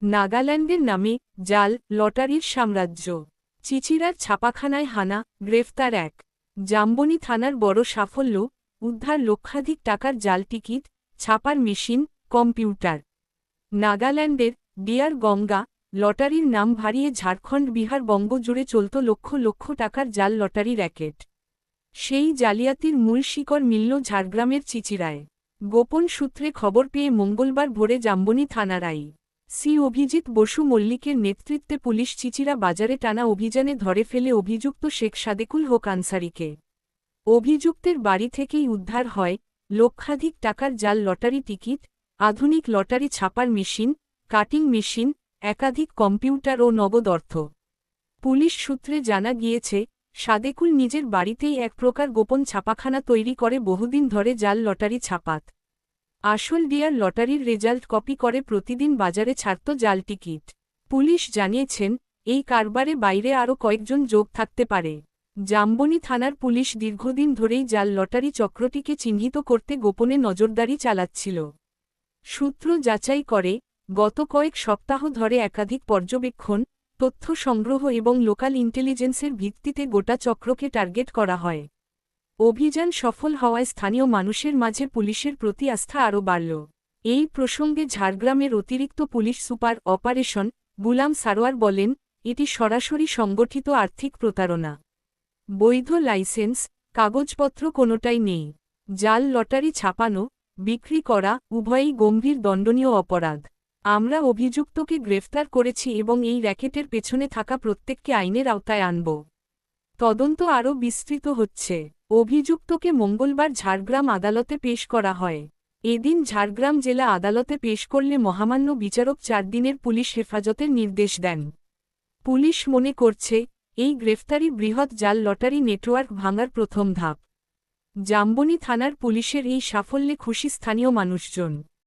নাগাল্যান্ডের নামে জাল লটারির সাম্রাজ্য। চিচিরার ছাপাখানায় হানা, গ্রেফতার এক। জাম্বনি থানার বড় সাফল্য, উদ্ধার লক্ষাধিক টাকার জাল টিকিট, ছাপার মেশিন, কম্পিউটার। নাগাল্যান্ডের ডিয়ার গঙ্গা লটারির নাম ভারিয়ে ঝাড়খণ্ড বিহার বঙ্গ জুড়ে চলত লক্ষ লক্ষ টাকার জাল লটারি র্যাকেট। সেই জালিয়াতির মূল শিকড় মিলল ঝাড়গ্রামের চিচিরায়। গোপন সূত্রে খবর পেয়ে মঙ্গলবার ভোরে জাম্বনি থানার আই.সি. অভিজিৎ বসু মল্লিকের নেতৃত্বে পুলিশ চিচিরা বাজারে টানা অভিযানে ধরে ফেলে অভিযুক্ত শেখ সাদেকুল হক আনসারিকে। অভিযুক্তের বাড়ি থেকেই উদ্ধার হয় লক্ষাধিক টাকার জাল লটারি টিকিট, আধুনিক লটারি ছাপার মেশিন, কাটিং মেশিন, একাধিক কম্পিউটার ও নগদ অর্থ। পুলিশ সূত্রে জানা গিয়েছে, সাদেকুল নিজের বাড়িতেই এক প্রকার গোপন ছাপাখানা তৈরি করে বহুদিন ধরে জাল লটারি ছাপাত। আসল ডিয়ার লটারির রেজাল্ট কপি করে প্রতিদিন বাজারে ছাড়ত জাল টিকিট। পুলিশ জানিয়েছেন, এই কারবারে বাইরে আরও কয়েকজন যোগ থাকতে পারে। জাম্বনি থানার পুলিশ দীর্ঘদিন ধরেই জাল লটারি চক্রটিকে চিহ্নিত করতে গোপনে নজরদারি চালাচ্ছিল। সূত্র যাচাই করে, গত কয়েক সপ্তাহ ধরে একাধিক পর্যবেক্ষণ, তথ্য সংগ্রহ এবং লোকাল ইন্টেলিজেন্সের ভিত্তিতে গোটা চক্রকে টার্গেট করা হয়। অভিযান সফল হওয়ায় স্থানীয় মানুষের মাঝে পুলিশের প্রতি আস্থা আরও বাড়ল। এই প্রসঙ্গে ঝাড়গ্রামের অতিরিক্ত পুলিশ সুপার অপারেশন গুলাম সারোয়ার বলেন, এটি সরাসরি সংগঠিত আর্থিক প্রতারণা। বৈধ লাইসেন্স, কাগজপত্র কোনোটাই নেই। জাল লটারি ছাপানো, বিক্রি করা উভয়ই গম্ভীর দণ্ডনীয় অপরাধ। আমরা অভিযুক্তকে গ্রেফতার করেছি এবং এই র্যাকেটের পেছনে থাকা প্রত্যেককে আইনের আওতায় আনব। তদন্ত আরও বিস্তৃত হচ্ছে। অভিযুক্তকে মঙ্গলবার ঝাড়গ্রাম আদালতে পেশ করা হয়। এদিন ঝাড়গ্রাম জেলা আদালতে পেশ করলে মহামান্য বিচারক 4 দিনের পুলিশ হেফাজতের নির্দেশ দেন। পুলিশ মনে করছে, এই গ্রেফতারি বৃহৎ জাল লটারি নেটওয়ার্ক ভাঙার প্রথম ধাপ। জাম্বনি থানার পুলিশের এই সাফল্যে খুশি স্থানীয় মানুষজন।